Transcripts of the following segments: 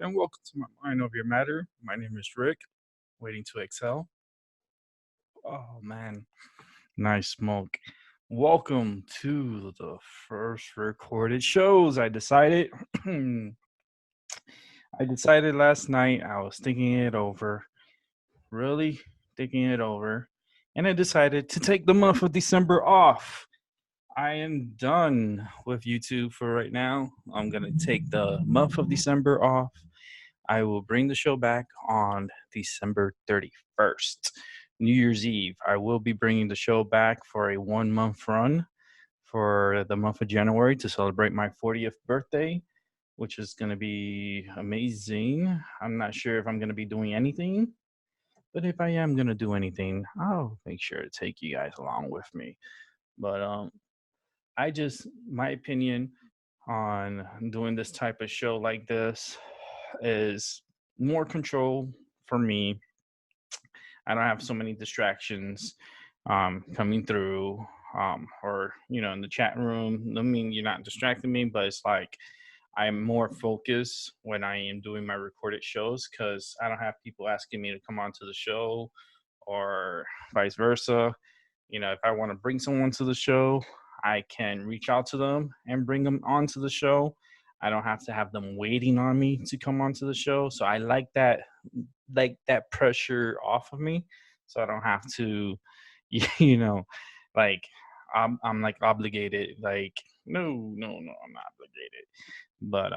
And welcome to my Mind Over Your Matter. My name is Rick, waiting to excel. Oh man, nice smoke. Welcome to the first recorded shows. I decided I decided last night. I was thinking it over, really thinking it over, and I decided to take the month of December off. I am done with YouTube for right now. I'm gonna take the month of December off. I will bring the show back on December 31st, New Year's Eve. I will be bringing the show back for a 1 month run for the month of January to celebrate my 40th birthday, which is going to be amazing. I'm not sure if I'm going to be doing anything, but if I am going to do anything, I'll make sure to take you guys along with me. But my opinion on doing this type of show like this is more control for me. I don't have so many distractions coming through, or in the chat room. I mean, you're not distracting me, but it's like I'm more focused when I am doing my recorded shows because I don't have people asking me to come onto the show or vice versa. If I want to bring someone to the show, I can reach out to them and bring them onto the show. I don't have to have them waiting on me to come onto the show. So I like that pressure off of me. So I don't have to, you know, like I'm like obligated. Like no, I'm not obligated. But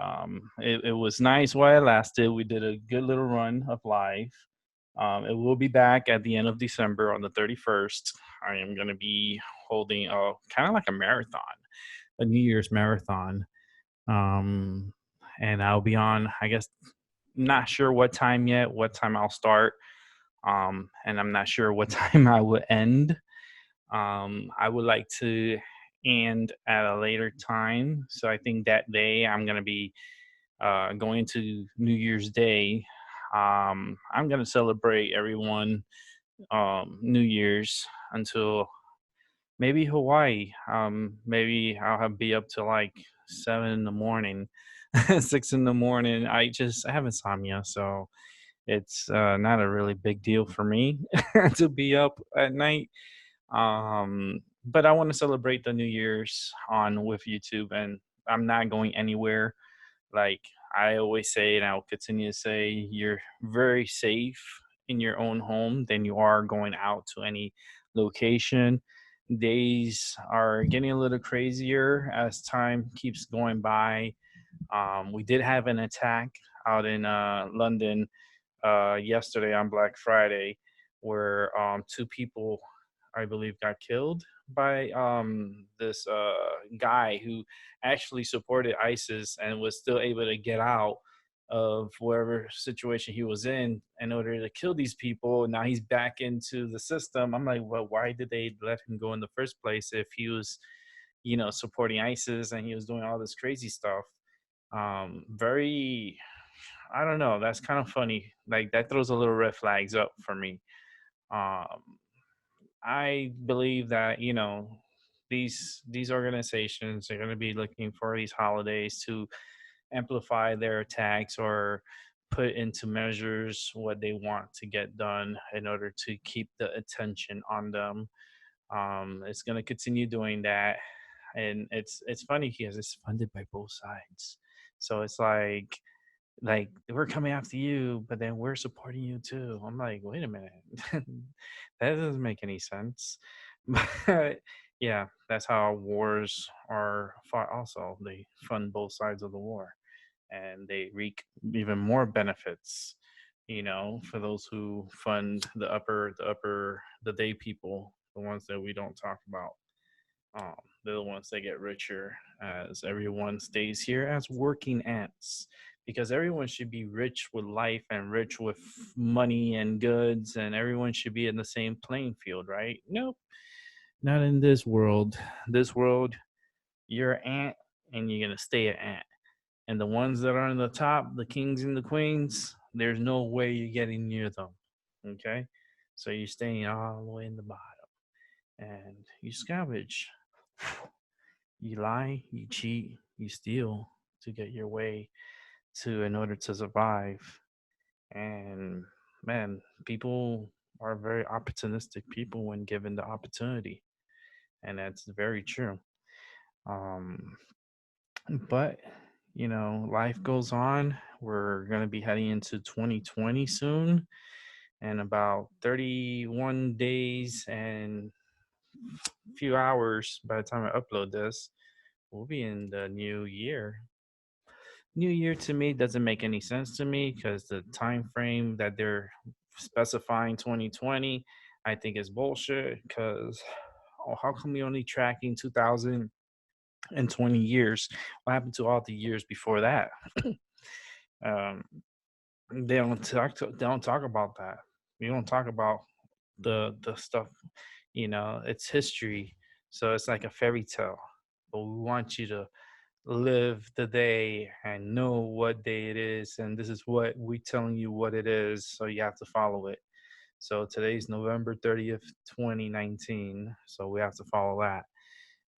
it was nice while it lasted. We did a good little run of live. It will be back at the end of December on the 31st. I am going to be holding a kind of like a marathon, a New Year's marathon. Um, and I'll be on, I guess, not sure what time yet, what time I'll start. And I'm not sure what time I will end. I would like to end at a later time. So I think that day I'm going to be going to New Year's Day. I'm going to celebrate everyone New Year's until maybe Hawaii. Maybe be up to like 7 in the morning, 6 in the morning. I have insomnia, so it's not a really big deal for me to be up at night. But I want to celebrate the New Year's on with YouTube, and I'm not going anywhere. Like I always say, and I'll continue to say, you're very safe in your own home than you are going out to any location. Days are getting a little crazier as time keeps going by. We did have an attack out in London yesterday on Black Friday, where two people, I believe, got killed by this guy who actually supported ISIS and was still able to get out of whatever situation he was in order to kill these people. Now he's back into the system. I'm like, well, why did they let him go in the first place if he was, supporting ISIS and he was doing all this crazy stuff? Very, I don't know. That's kind of funny. Like that throws a little red flags up for me. Um, I believe that these organizations are going to be looking for these holidays to amplify their attacks or put into measures what they want to get done in order to keep the attention on them. It's going to continue doing that, and it's funny because it's funded by both sides. So it's like we're coming after you, but then we're supporting you too. I'm like, wait a minute, that doesn't make any sense. But yeah, that's how wars are fought. Also, they fund both sides of the war, and they reap even more benefits. For those who fund the day people, the ones that we don't talk about. They're the ones that get richer as everyone stays here as working ants. Because everyone should be rich with life and rich with money and goods, and everyone should be in the same playing field, right? Nope, not in this world. This world, you're an ant and you're going to stay an ant. And the ones that are on the top, the kings and the queens, there's no way you're getting near them. Okay? So you're staying all the way in the bottom. And you scavenge. You lie, you cheat, you steal to get your way to in order to survive. And man, people are very opportunistic people when given the opportunity. And that's very true. Um, but life goes on. We're going to be heading into 2020 soon, and about 31 days and few hours by the time I upload this, we'll be in the new year. New year to me doesn't make any sense to me because the time frame that they're specifying 2020, I think is bullshit. Because how come we only tracking 2020 years? What happened to all the years before that? um, they don't talk about that. We don't talk about the stuff. It's history, so it's like a fairy tale. But we want you to live the day and know what day it is, and this is what we telling you what it is, so you have to follow it. So today's November 30th, 2019, so we have to follow that.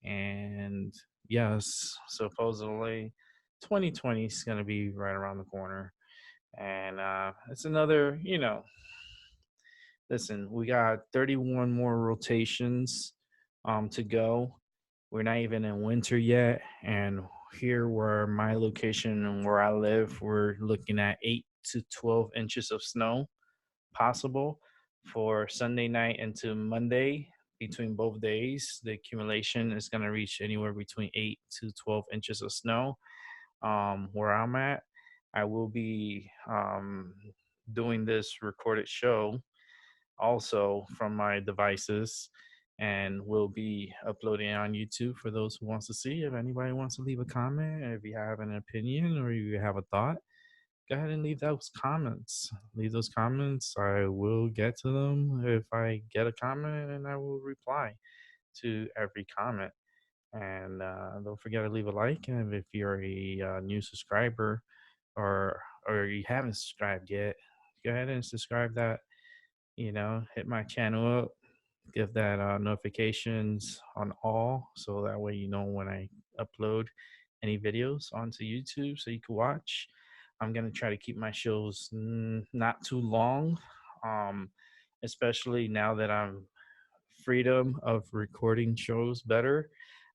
And yes, supposedly 2020 is going to be right around the corner. And it's another, listen, we got 31 more rotations to go. We're not even in winter yet, and here where my location and where I live, we're looking at 8 to 12 inches of snow possible for Sunday night into Monday. Between both days, the accumulation is going to reach anywhere between 8 to 12 inches of snow. Where I'm at, I will be doing this recorded show also from my devices, and will be uploading on YouTube for those who wants to see. If anybody wants to leave a comment, if you have an opinion or you have a thought, go ahead and leave those comments. Leave those comments. I will get to them if I get a comment, and I will reply to every comment. And don't forget to leave a like. And if you're a new subscriber, or you haven't subscribed yet, go ahead and subscribe that. Hit my channel up, give that notifications on all, so that way when I upload any videos onto YouTube, so you can watch. I'm gonna try to keep my shows not too long, um, especially now that I'm freedom of recording shows better.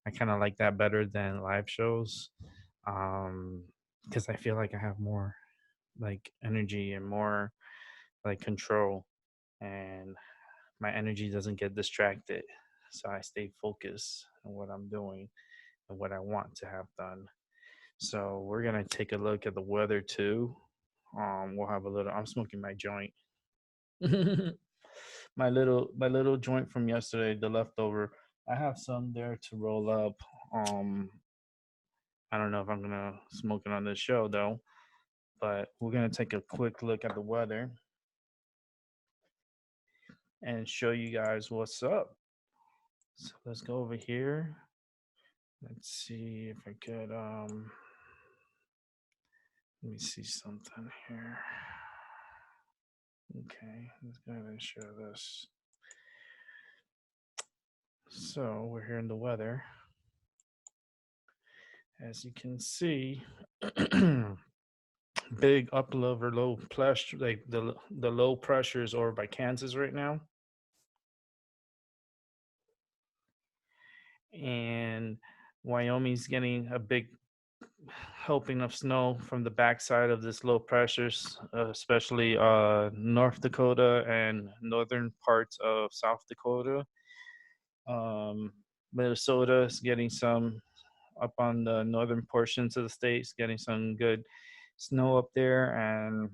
I kind of like that better than live shows, because I feel like I have more like energy and more like control, and my energy doesn't get distracted. So I stay focused on what I'm doing and what I want to have done. So we're gonna take a look at the weather too. We'll have a little. I'm smoking my joint. my little joint from yesterday, the leftover. I have some there to roll up. Um, I don't know if I'm gonna smoke it on this show though, but we're gonna take a quick look at the weather and show you guys what's up. So let's go over here. Let's see if I could let me see something here. Okay, let's go ahead and share this. So we're here in the weather. As you can see, big up over low pressure, like the low pressures over by Kansas right now, and Wyoming's getting a big helping of snow from the backside of this low pressures, especially North Dakota and northern parts of South Dakota. Um, Minnesota is getting some up on the northern portions of the states, getting some good snow up there, and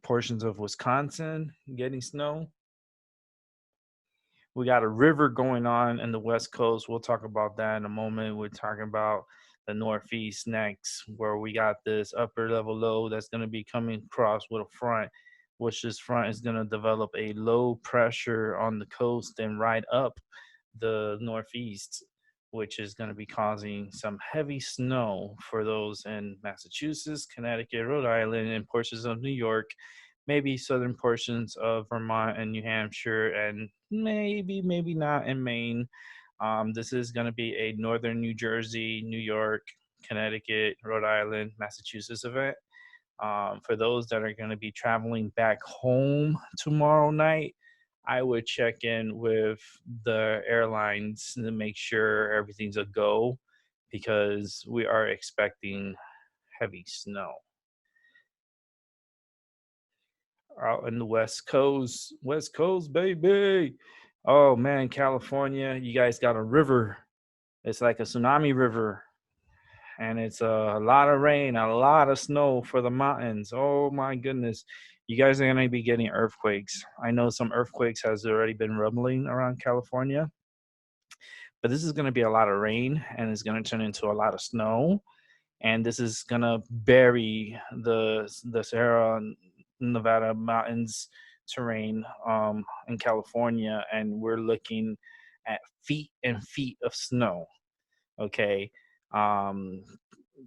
portions of Wisconsin getting snow. We got a river going on in the West Coast. We'll talk about that in a moment. We're talking about the Northeast next, where we got this upper level low that's going to be coming across with a front, which this front is going to develop a low pressure on the coast and right up the Northeast, which is going to be causing some heavy snow for those in Massachusetts, Connecticut, Rhode Island, and portions of New York, maybe southern portions of Vermont and New Hampshire, and maybe not in Maine. This is going to be a northern New Jersey, New York, Connecticut, Rhode Island, Massachusetts event. For those that are going to be traveling back home tomorrow night, I would check in with the airlines to make sure everything's a go because we are expecting heavy snow out in the West Coast. West Coast, baby. Oh man, California, you guys got a river. It's like a tsunami river, and it's a lot of rain, a lot of snow for the mountains. Oh my goodness. You guys are going to be getting earthquakes. I know some earthquakes has already been rumbling around California, but this is going to be a lot of rain and it's going to turn into a lot of snow, and this is going to bury the Sierra Nevada mountains terrain in California, and we're looking at feet and feet of snow. Okay. um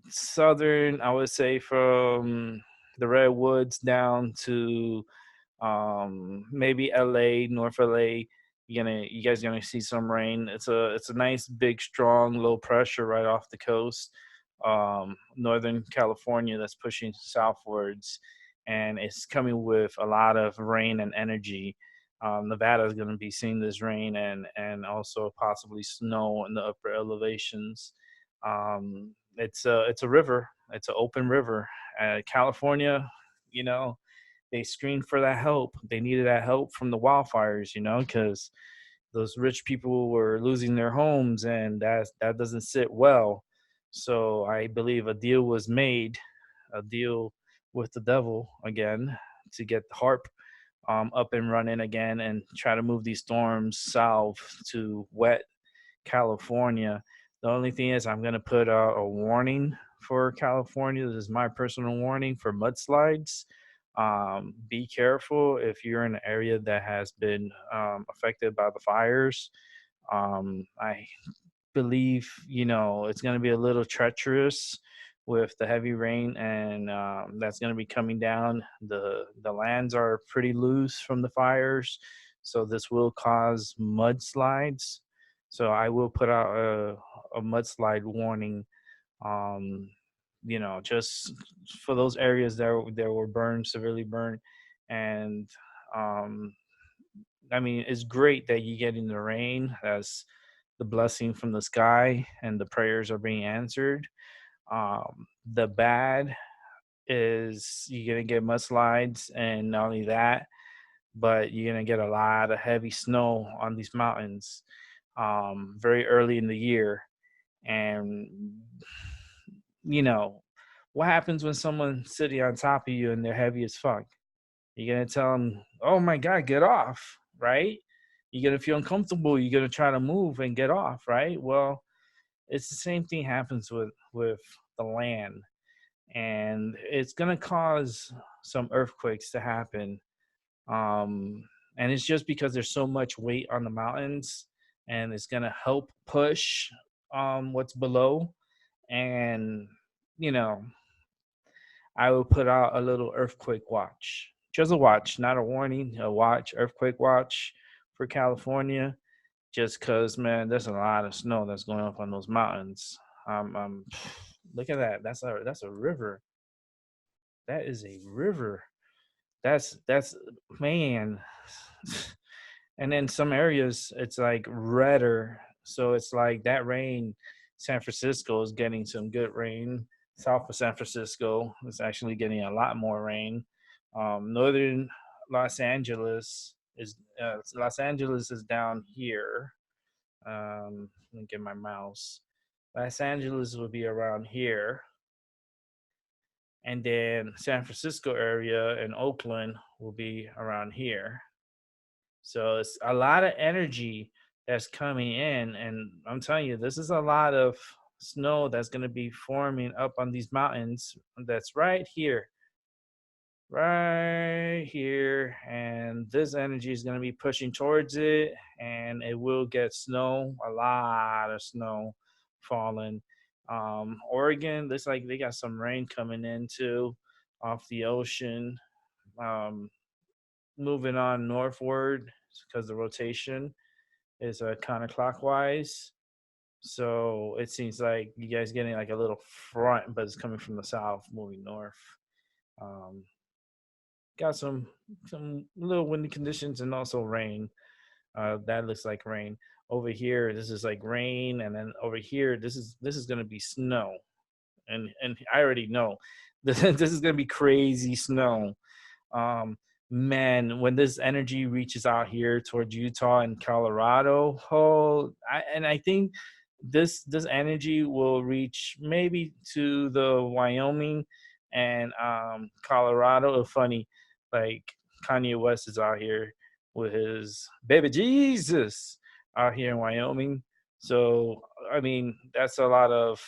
Southern, I would say from the redwoods down to maybe LA, North LA. You guys gonna see some rain. It's a nice big strong low pressure right off the coast. Northern California that's pushing southwards, and it's coming with a lot of rain and energy. Nevada is going to be seeing this rain and also possibly snow in the upper elevations. It's a river. It's an open river. California, you know, they screamed for that help. They needed that help from the wildfires, because those rich people were losing their homes, and that doesn't sit well. So I believe a deal was made, a deal with the devil again to get HARP up and running again and try to move these storms south to wet California. The only thing is, I'm going to put out a warning for California. This is my personal warning for mudslides. Be careful if you're in an area that has been affected by the fires. I believe it's going to be a little treacherous with the heavy rain, and that's going to be coming down. The lands are pretty loose from the fires, so this will cause mudslides. So I will put out a mudslide warning, um, just for those areas that were burned, severely burned. And um, I mean, it's great that you get in the rain as the blessing from the sky and the prayers are being answered. The bad is you're gonna get mudslides, and not only that, but you're gonna get a lot of heavy snow on these mountains very early in the year. And you know what happens when someone's sitting on top of you and they're heavy as fuck? You're gonna tell them, "Oh my god, get off!" Right? You're gonna feel uncomfortable. You're gonna try to move and get off, right? Well, it's the same thing happens with the land, and it's gonna cause some earthquakes to happen. And it's just because there's so much weight on the mountains, and it's gonna help push what's below. And you know, I will put out a little earthquake watch, just a watch, not a warning, a watch, earthquake watch for California. Just cause, man, there's a lot of snow that's going up on those mountains. Look at that. That's a river. That is a river. That's man. And then some areas it's like redder, so it's like that rain. San Francisco is getting some good rain. South of San Francisco is actually getting a lot more rain. Northern Los Angeles is down here. Let me get my mouse. Los Angeles will be around here, and then San Francisco area and Oakland will be around here. So it's a lot of energy that's coming in, and I'm telling you, this is a lot of snow that's going to be forming up on these mountains. That's right here, and this energy is going to be pushing towards it, and it will get snow, a lot of snow falling. Oregon looks like they got some rain coming in too, off the ocean. Um, Moving on northward because the rotation is counterclockwise. So it seems like you guys getting like a little front, but it's coming from the south, moving north. Um, got some little windy conditions and also rain. That looks like rain. Over here, this is like rain, and then over here, this is gonna be snow, and I already know this is gonna be crazy snow. Um, Man, when this energy reaches out here towards Utah and Colorado, and I think this energy will reach maybe to the Wyoming and Colorado. Funny, like Kanye West is out here with his baby Jesus out here in Wyoming. So I mean, that's a lot of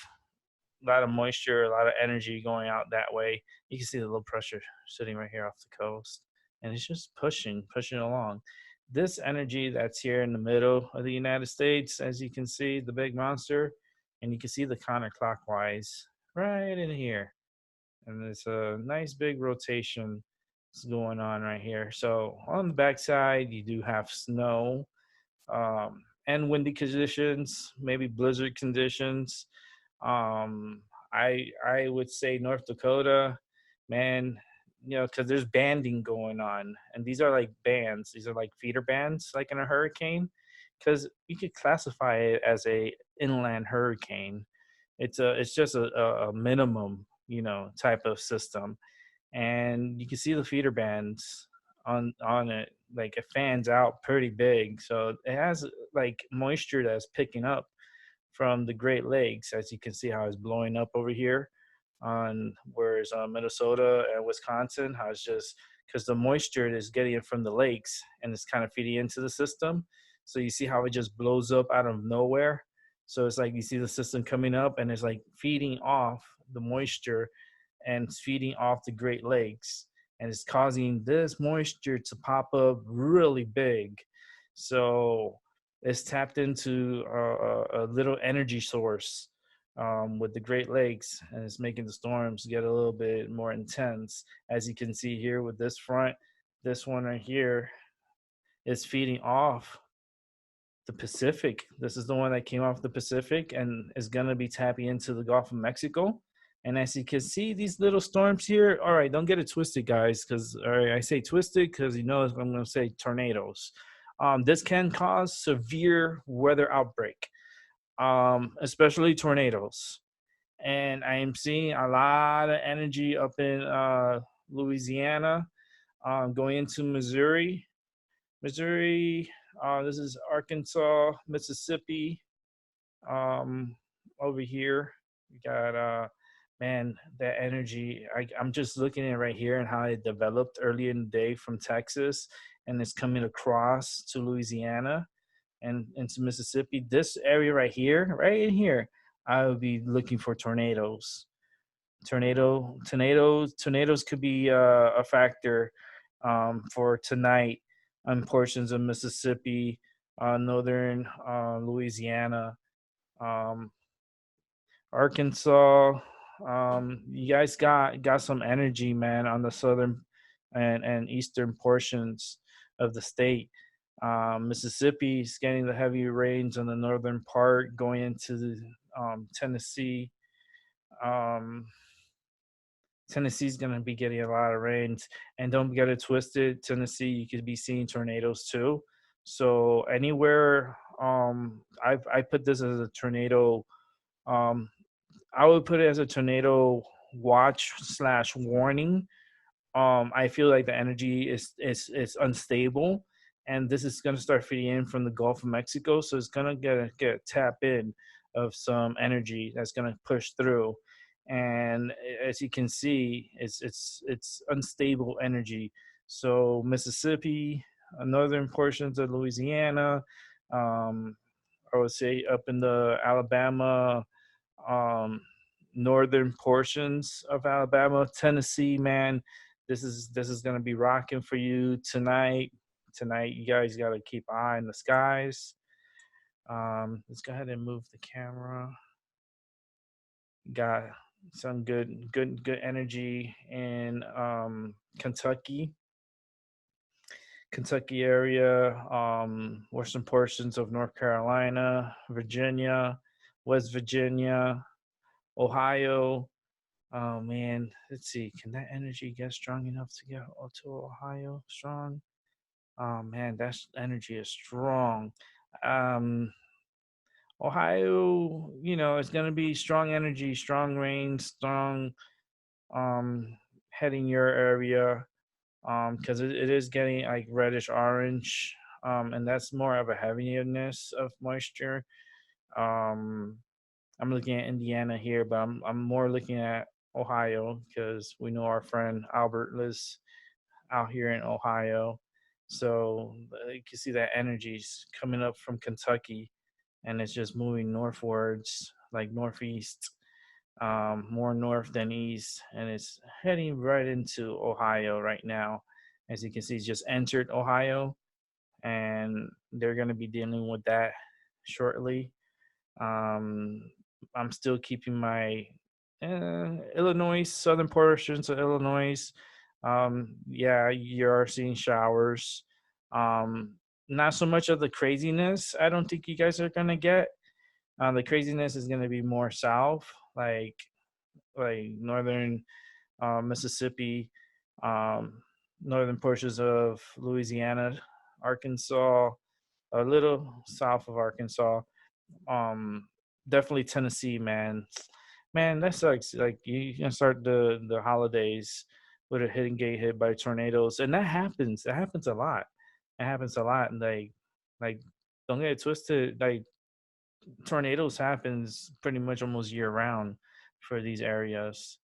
moisture, a lot of energy going out that way. You can see the low pressure sitting right here off the coast, and it's just pushing along. This energy that's here in the middle of the United States, as you can see, the big monster, and you can see the counterclockwise right in here, and there's a nice big rotation that's going on right here. So on the backside, you do have snow, and windy conditions, maybe blizzard conditions. um I would say North Dakota, man, because there's banding going on, and these are like bands. These are like feeder bands, like in a hurricane, because you could classify it as a inland hurricane. It's just a minimum, type of system, and you can see the feeder bands on it. Like it fans out pretty big, so it has like moisture that's picking up from the Great Lakes, as you can see how it's blowing up over here on where's Minnesota and Wisconsin. How it's just because the moisture is getting it from the lakes and it's kind of feeding into the system. So you see how it just blows up out of nowhere. So it's like you see the system coming up and it's like feeding off the moisture and it's feeding off the Great Lakes, and it's causing this moisture to pop up really big. So it's tapped into a little energy source with the Great Lakes, and it's making the storms get a little bit more intense. As you can see here with this front, this one right here is feeding off the Pacific. This is the one that came off the Pacific and is going to be tapping into the Gulf of Mexico. And as you can see, these little storms here, all right, don't get it twisted, guys, because, all right, I say twisted because I'm going to say tornadoes. This can cause severe weather outbreak, especially tornadoes. And I am seeing a lot of energy up in Louisiana, going into Missouri. Missouri, this is Arkansas, Mississippi. Um, Over here, we got man, that energy. I'm just looking at it right here and how it developed earlier in the day from Texas, and it's coming across to Louisiana and into Mississippi. This area right in here, I would be looking for tornadoes. Tornadoes could be a factor for tonight on portions of Mississippi, northern Louisiana, um, Arkansas. You guys got some energy, man, on the southern and eastern portions of the state. Mississippi is getting the heavy rains on the northern part, going into the Tennessee. Um, Tennessee's going to be getting a lot of rains. And don't get it twisted, Tennessee, you could be seeing tornadoes too. So anywhere, I put this as a tornado. Um, I would put it as a tornado watch slash warning. I feel like the energy is unstable, and this is going to start feeding in from the Gulf of Mexico, so it's going to get tap in of some energy that's going to push through. And as you can see, it's unstable energy. So Mississippi, northern portions of Louisiana, um, I would say up in the Alabama, um, northern portions of Alabama, Tennessee, man, this is gonna be rocking for you tonight. Tonight, you guys got to keep an eye on the skies. Let's go ahead and move the camera. Got some good energy in Kentucky, Kentucky area, western portions of North Carolina, Virginia, West Virginia, Ohio. Oh man, let's see. Can that energy get strong enough to get to Ohio strong? Oh man, that energy is strong. Um, Ohio, it's gonna be strong energy, strong rain, strong um heading your area. Because it is getting like reddish orange. And that's more of a heaviness of moisture. Um, I'm looking at Indiana here, but I'm more looking at Ohio because we know our friend Albert lives out here in Ohio. So you can see that energy's coming up from Kentucky, and it's just moving northwards, like northeast, more north than east, and it's heading right into Ohio right now. As you can see, it's just entered Ohio, and they're going to be dealing with that shortly. um, I'm still keeping my Illinois, southern portions of Illinois. Yeah, you're seeing showers. Um, Not so much of the craziness. I don't think you guys are gonna get. The craziness is gonna be more south, like northern Mississippi, um, northern portions of Louisiana, Arkansas, a little south of Arkansas. um Definitely Tennessee, man. Man, that sucks. Like you can start the holidays with a hidden gate hit by tornadoes, and that happens a lot. It happens a lot. And like don't get it twisted, like tornadoes happens pretty much almost year round for these areas.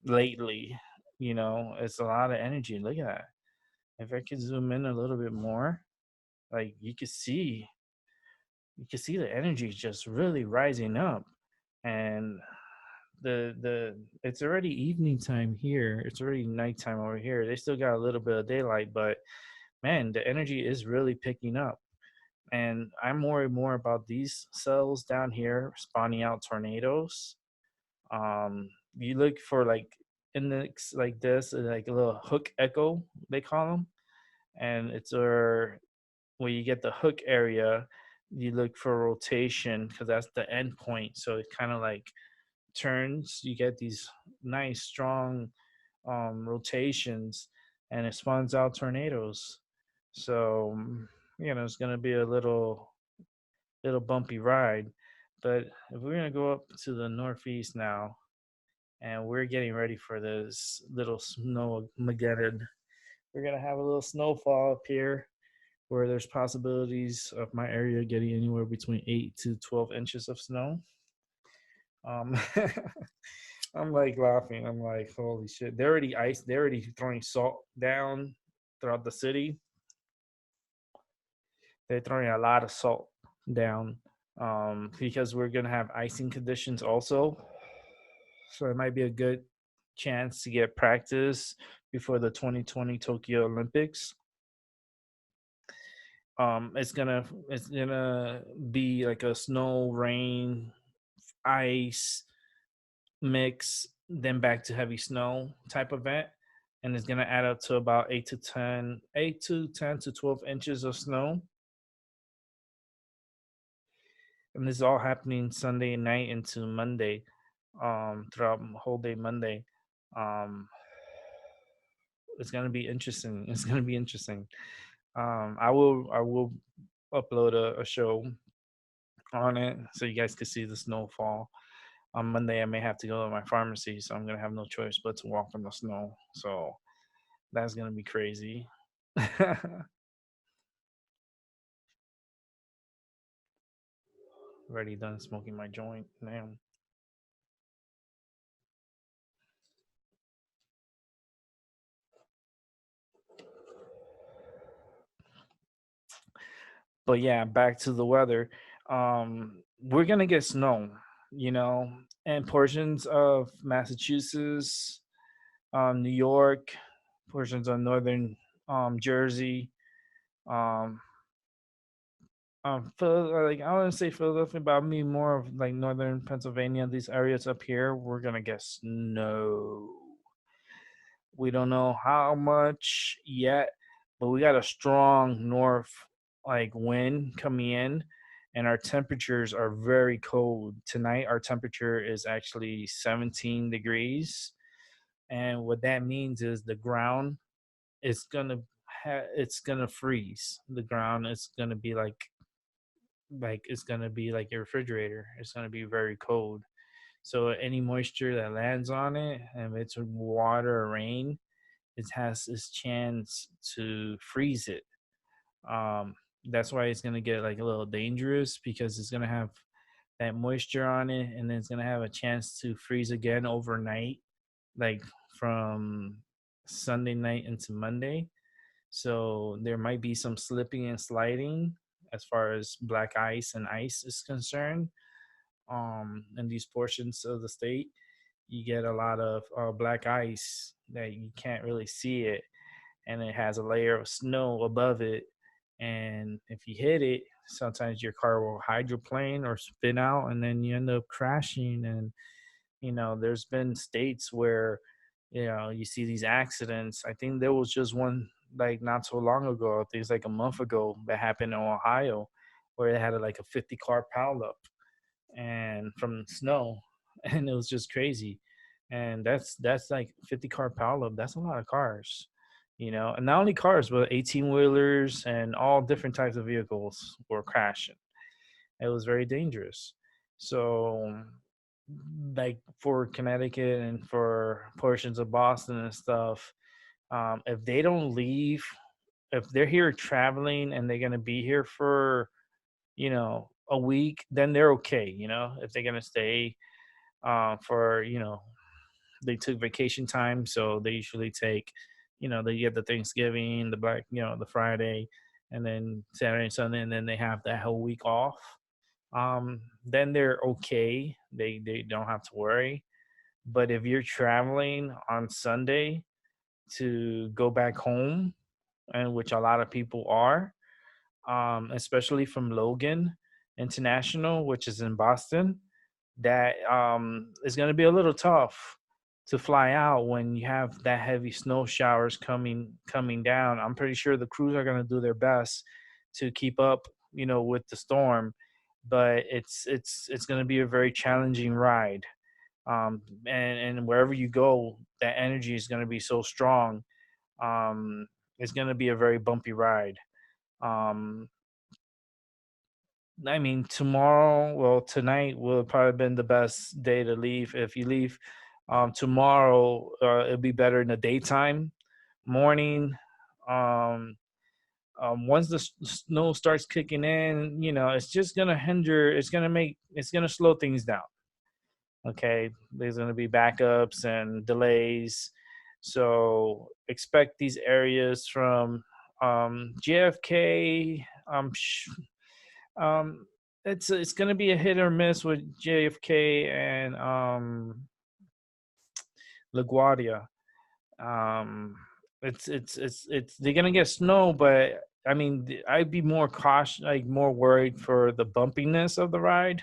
Lately, it's a lot of energy. Look at that. If I could zoom in a little bit more, like you can see the energy just really rising up. And the it's already evening time here, it's already nighttime over here. They still got a little bit of daylight, but man, the energy is really picking up. And I'm worried more about these cells down here spawning out tornadoes. You look for like index like this, like a little hook echo, they call them. And it's where you get the hook area, you look for rotation because that's the end point. So it kind of like turns. You get these nice strong rotations, and it spawns out tornadoes. So it's gonna be a little bumpy ride. But if we're gonna go up to the northeast now, and we're getting ready for this little snow mageddon. We're gonna have a little snowfall up here where there's possibilities of my area getting anywhere between 8 to 12 inches of snow. Um, I'm like laughing. I'm like, holy shit! They're already ice. They're already throwing salt down throughout the city. They're throwing a lot of salt down because we're gonna have icing conditions also. So it might be a good chance to get practice before the 2020 Tokyo Olympics. It's gonna be like a snow, rain, ice mix, then back to heavy snow type event, and it's gonna add up to about 8 to 10 to 12 inches of snow. And this is all happening Sunday night into Monday. throughout whole day Monday. Um, it's gonna be interesting. It's gonna be interesting. I will upload a show on it so you guys can see the snowfall. On Monday, I may have to go to my pharmacy, so I'm gonna have no choice but to walk in the snow. So that's gonna be crazy. Already done smoking my joint now. But yeah, back to the weather. We're gonna get snow, you know, and portions of Massachusetts, New York, portions of northern Jersey, um, like I want to say Philadelphia, but I mean more of like northern Pennsylvania. These areas up here, we're gonna get snow. We don't know how much yet, but we got a strong north like wind coming in, and our temperatures are very cold. Tonight, our temperature is actually 17 degrees, and what that means is the ground is it's gonna freeze. The ground is gonna be like it's gonna be like a refrigerator. It's gonna be very cold. So any moisture that lands on it, and if it's water or rain, it has its chance to freeze it. Um, that's why it's gonna get like a little dangerous because it's gonna have that moisture on it, and then it's gonna have a chance to freeze again overnight, like from Sunday night into Monday. So there might be some slipping and sliding as far as black ice and ice is concerned. In these portions of the state, you get a lot of black ice that you can't really see it, and it has a layer of snow above it. And if you hit it, sometimes your car will hydroplane or spin out, and then you end up crashing. And there's been states where you see these accidents. I think there was just one like not so long ago. I think it's like a month ago that happened in Ohio, where they had like a 50-car pileup and from snow, and it was just crazy. And that's like 50-car pileup. That's a lot of cars, and not only cars, but 18 wheelers and all different types of vehicles were crashing. It was very dangerous. So, like for Connecticut and for portions of Boston and stuff, if they don't leave, if they're here traveling and they're gonna be here for a week, then they're okay. If they're gonna stay for they took vacation time, so they usually take they get the Thanksgiving, the black the Friday, and then Saturday and Sunday, and then they have that whole week off. Then they're okay. They don't have to worry. But if you're traveling on Sunday to go back home, and which a lot of people are, especially from Logan International, which is in Boston, that is going to be a little tough to fly out when you have that heavy snow showers coming down. I'm pretty sure the crews are going to do their best to keep up, with the storm, but it's going to be a very challenging ride. And wherever you go, that energy is going to be so strong. It's going to be a very bumpy ride. Um, I mean, tomorrow, well, tonight will have probably been the best day to leave. If you leave tomorrow, it'll be better in the daytime, morning. Um, once the snow starts kicking in, it's just gonna hinder. It's gonna slow things down. Okay, there's gonna be backups and delays, so expect these areas from JFK. Um, it's gonna be a hit or miss with JFK and LaGuardia. Um, it's they're gonna get snow, but I mean I'd be more cautious, like more worried for the bumpiness of the ride.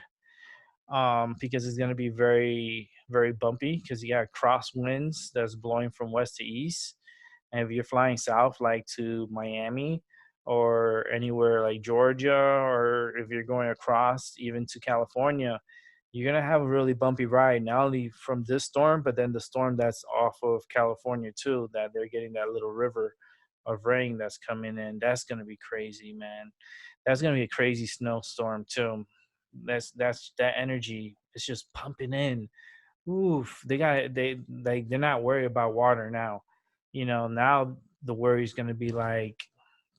Because it's gonna be very very bumpy because you got crosswinds that's blowing from west to east. And if you're flying south, like to Miami or anywhere like Georgia, or if you're going across even to California, you're gonna have a really bumpy ride, not only from this storm, but then the storm that's off of California too, that they're getting that little river of rain that's coming in. That's gonna be crazy, man. That's gonna be a crazy snowstorm too. That's that energy. It's just pumping in. Oof, they're not worried about water now. Now the worry is gonna be like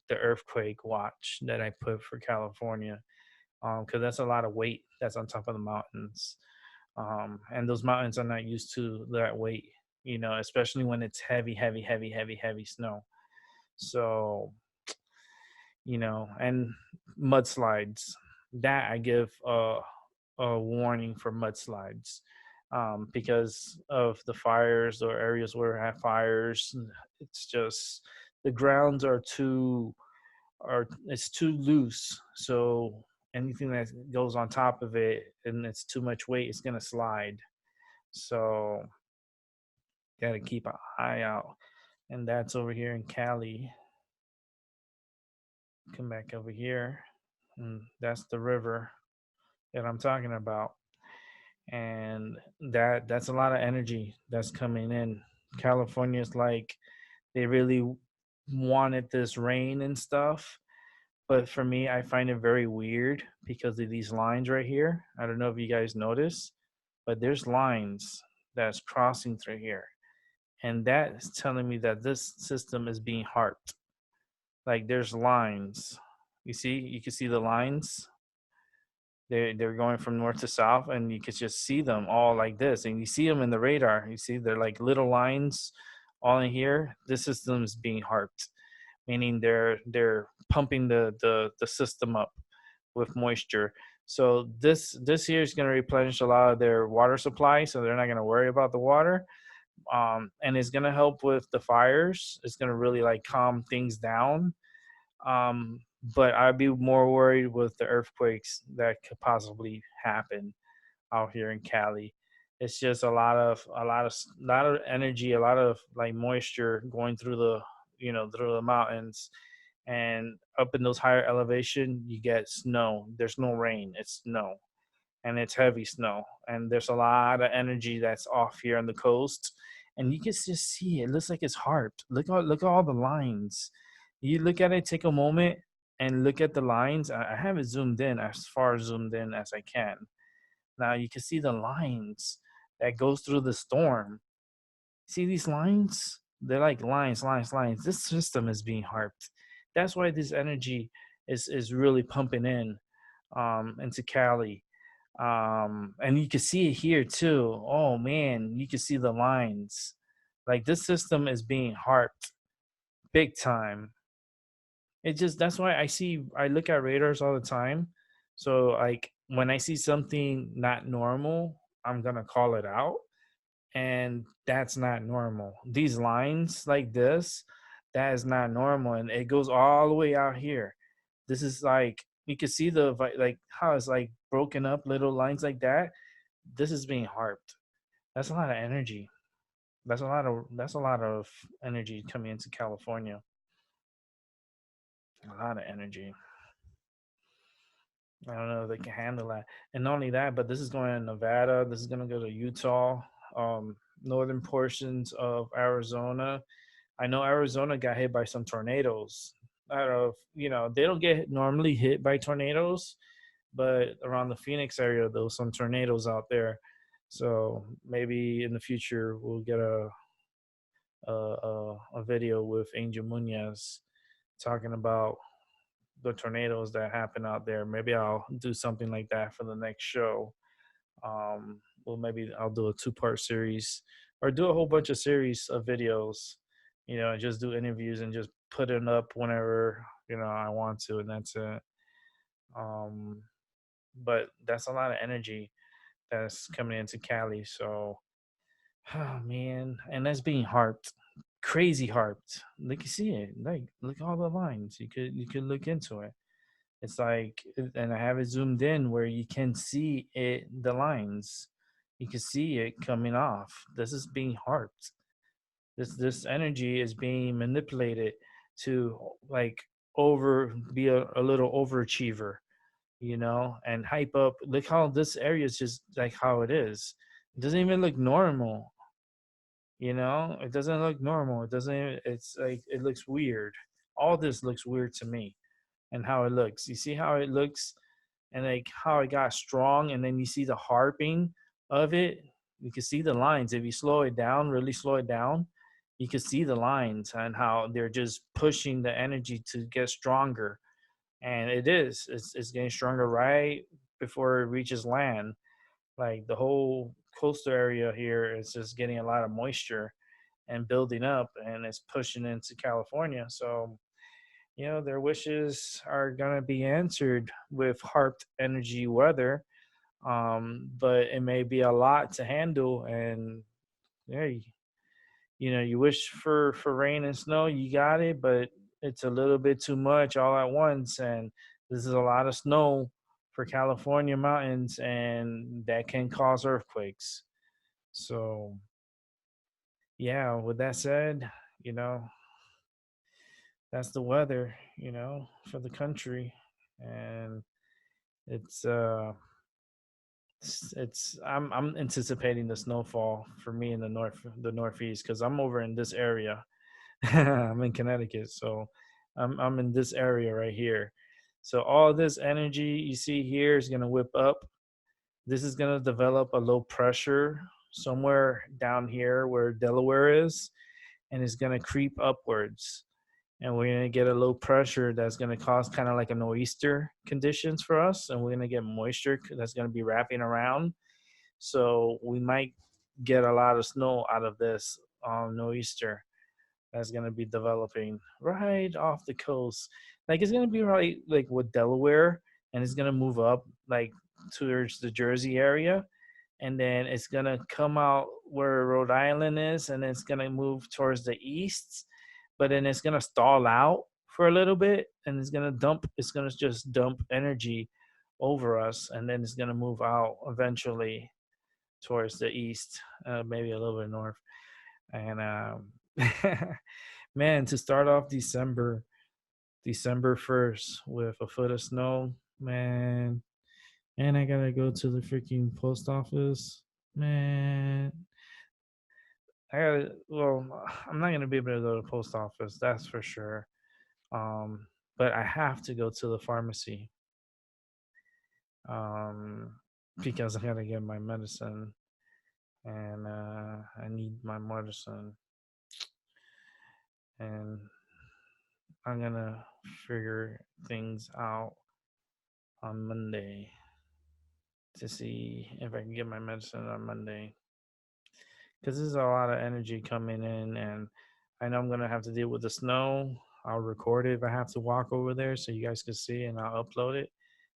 the earthquake watch that I put for California, because that's a lot of weight that's on top of the mountains, and those mountains are not used to that weight. Especially when it's heavy, heavy, heavy, heavy, heavy snow. So and mudslides. That I give a warning for mudslides, because of the fires or areas where I have fires. It's just the grounds are it's too loose. So anything that goes on top of it and it's too much weight, it's gonna slide. So gotta keep an eye out. And that's over here in Cali. Come back over here. And that's the river that I'm talking about. And that's a lot of energy that's coming in. California's like they really wanted this rain and stuff. But for me, I find it very weird because of these lines right here. I don't know if you guys notice, but there's lines that's crossing through here. And that is telling me that this system is being harped. Like there's lines. You can see the lines. They're going from north to south, and you could just see them all like this. And you see them in the radar. You see they're like little lines all in here. This system is being harped, meaning they're pumping the system up with moisture. So this here is going to replenish a lot of their water supply, so they're not going to worry about the water. And it's going to help with the fires. It's going to really like calm things down. But I'd be more worried with the earthquakes that could possibly happen out here in Cali. It's just a lot of energy, a lot of like moisture going through through the mountains, and up in those higher elevation, you get snow. There's no rain, it's snow, and it's heavy snow, and there's a lot of energy that's off here on the coast, and you can just see it looks like it's harped. Look at all the lines. You look at it, take a moment and look at the lines. I have it zoomed in, as far zoomed in as I can. Now you can see the lines that goes through the storm. See these lines? They're like lines, lines, lines. This system is being harped. That's why this energy is really pumping in into Cali. And you can see it here too. Oh man, you can see the lines. Like this system is being harped big time. It just that's why I look at radars all the time. So like when I see something not normal, I'm gonna call it out. And that's not normal. These lines like this, that is not normal. And it goes all the way out here. This is like you can see like how it's like broken up little lines like that. This is being harped. That's a lot of energy. That's a lot of energy coming into California. A lot of energy. I don't know if they can handle that. And not only that, but this is going to Nevada. This is going to go to Utah, northern portions of Arizona. I know Arizona got hit by some tornadoes. I don't know if, they don't get normally hit by tornadoes, but around the Phoenix area, there was some tornadoes out there. So maybe in the future we'll get a video with Angel Munoz talking about the tornadoes that happen out there. Maybe I'll do something like that for the next show. Well, maybe I'll do a two-part series or do a whole bunch of series of videos, and just do interviews and just put it up whenever, I want to, and that's it. Um, but that's a lot of energy that's coming into Cali. So, oh man, and that's being harped, crazy harped. Like you see it, like look at all the lines. You could look into it. It's like, and I have it zoomed in where you can see it, the lines. You can see it coming off. This is being harped. This energy is being manipulated to like over be a little overachiever. and hype up. Look how this area is just like how it is. It doesn't even look normal. It doesn't look normal. It doesn't. It's like it looks weird. All this looks weird to me, and how it looks. You see how it looks, and like how it got strong, and then you see the harping of it. You can see the lines if you slow it down, really slow it down. You can see the lines and how they're just pushing the energy to get stronger, and it is. It's getting stronger right before it reaches land. Like the whole coastal area here is just getting a lot of moisture and building up, and it's pushing into California. So their wishes are gonna be answered with harped energy weather. But it may be a lot to handle, and yeah, you wish for rain and snow, you got it, but it's a little bit too much all at once, and this is a lot of snow for California mountains, and that can cause earthquakes. So yeah, with that said, you know that's the weather, for the country. And it's I'm anticipating the snowfall for me in the northeast, because I'm over in this area. I'm in Connecticut, so I'm in this area right here. So all this energy you see here is gonna whip up. This is gonna develop a low pressure somewhere down here where Delaware is, and it's gonna creep upwards. And we're gonna get a low pressure that's gonna cause kind of like a nor'easter conditions for us, and we're gonna get moisture that's gonna be wrapping around. So we might get a lot of snow out of this nor'easter that's gonna be developing right off the coast. Like it's gonna be right like with Delaware, and it's gonna move up like towards the Jersey area, and then it's gonna come out where Rhode Island is, and it's gonna move towards the east, but then it's gonna stall out for a little bit, and it's gonna just dump energy over us, and then it's gonna move out eventually towards the east, maybe a little bit north. And man, to start off December 1st with a foot of snow, man, and I gotta go to the freaking post office, man. Well, I'm not gonna be able to go to the post office, that's for sure. But I have to go to the pharmacy, um, because I gotta get my medicine, and I need my medicine, and I'm gonna figure things out on Monday to see if I can get my medicine on Monday, because there's a lot of energy coming in, and I know I'm gonna have to deal with the snow. I'll record it if I have to walk over there so you guys can see, and I'll upload it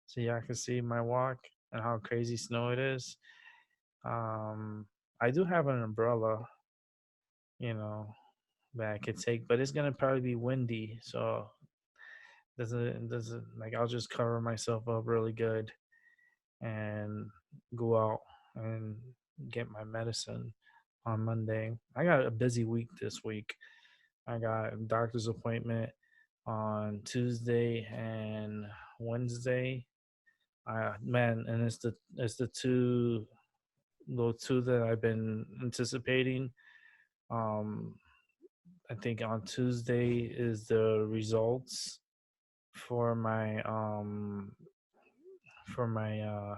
so y'all can see my walk and how crazy snow it is. Um, I do have an umbrella, you know, that I could take, but it's gonna probably be windy, so doesn't like I'll just cover myself up really good and go out and get my medicine on Monday. I got a busy week this week. I got a doctor's appointment on Tuesday and Wednesday. Man, and it's the two that I've been anticipating. Um, I think on Tuesday is the results for my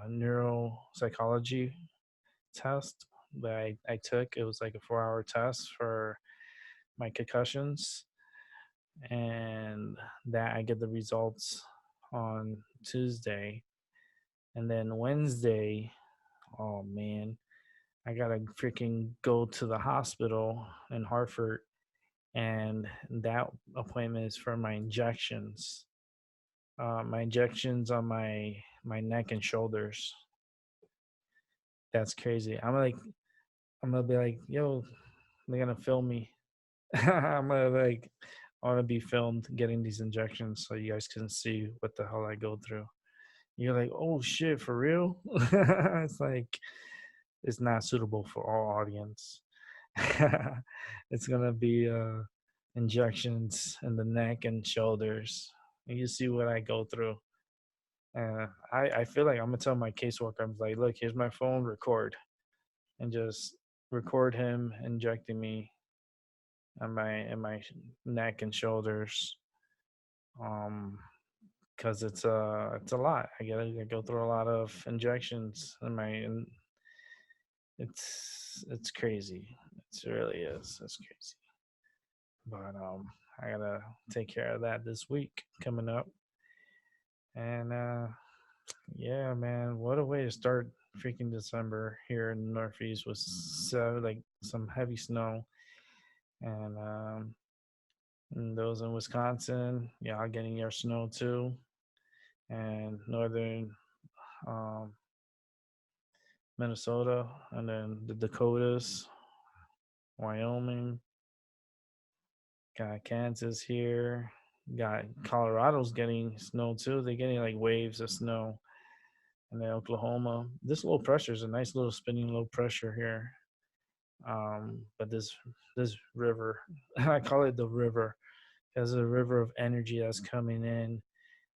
neuropsychology test that I took. It was like a 4-hour test for my concussions, and that I get the results on Tuesday. And then Wednesday, oh man, I gotta freaking go to the hospital in Hartford, and that appointment is for my injections. My injections on my neck and shoulders. That's crazy. I'm gonna be like, yo, they're gonna film me. I'm gonna like, I want to be filmed getting these injections so you guys can see what the hell I go through. You're like, oh shit, for real? It's like it's not suitable for all audience. It's gonna be injections in the neck and shoulders. And you see what I go through. And I feel like I'm gonna tell my caseworker, I'm like, look, here's my phone, record, and just record him injecting me on my neck and shoulders. Um, because it's a lot. I go through a lot of injections in my and it's crazy. It really is. It's crazy. But I gotta take care of that this week coming up. And yeah, man, what a way to start freaking December here in the Northeast with so like some heavy snow. And those in Wisconsin, y'all getting your snow too. And northern um, Minnesota, and then the Dakotas, Wyoming, got Kansas here, got Colorado's getting snow too. They're getting like waves of snow. And then Oklahoma, this low pressure is a nice little spinning low pressure here. But this river, I call it the river, there's a river of energy that's coming in,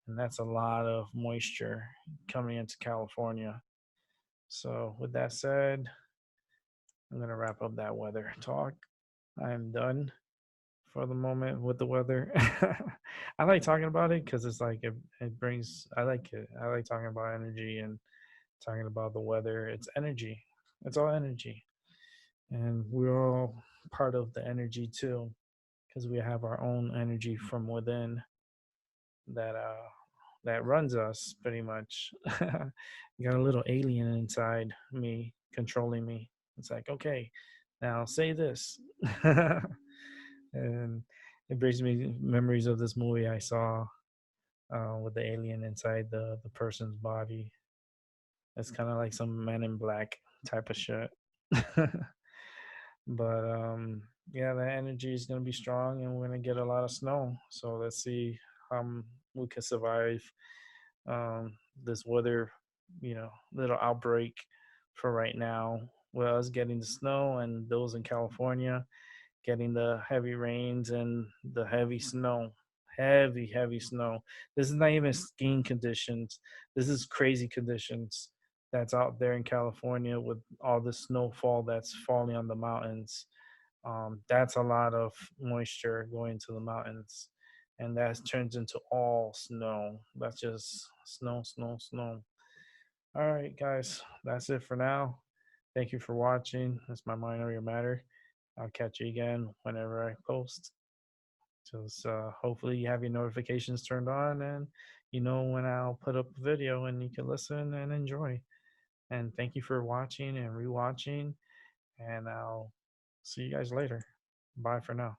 and that's a lot of moisture coming into California. So with that said, I'm gonna wrap up that weather talk. I'm done for the moment with the weather. I like talking about it because it's like it brings. I like it. I like talking about energy and talking about the weather. It's energy. It's all energy, and we're all part of the energy too, because we have our own energy from within that that runs us pretty much. Got a little alien inside me controlling me. It's like, okay, now say this. And it brings me memories of this movie I saw with the alien inside the person's body. It's kind of like some Men in Black type of shit. But yeah, the energy is gonna be strong, and we're gonna get a lot of snow. So let's see how we can survive this weather, little outbreak for right now. With us getting the snow and those in California getting the heavy rains and the heavy snow. Heavy, heavy snow. This is not even skiing conditions. This is crazy conditions that's out there in California with all the snowfall that's falling on the mountains. That's a lot of moisture going to the mountains, and that turns into all snow. That's just snow, snow, snow. All right, guys, that's it for now. Thank you for watching. That's my Minority Matter. I'll catch you again whenever I post. Just hopefully you have your notifications turned on, and you know when I'll put up a video and you can listen and enjoy. And thank you for watching and rewatching. And I'll see you guys later. Bye for now.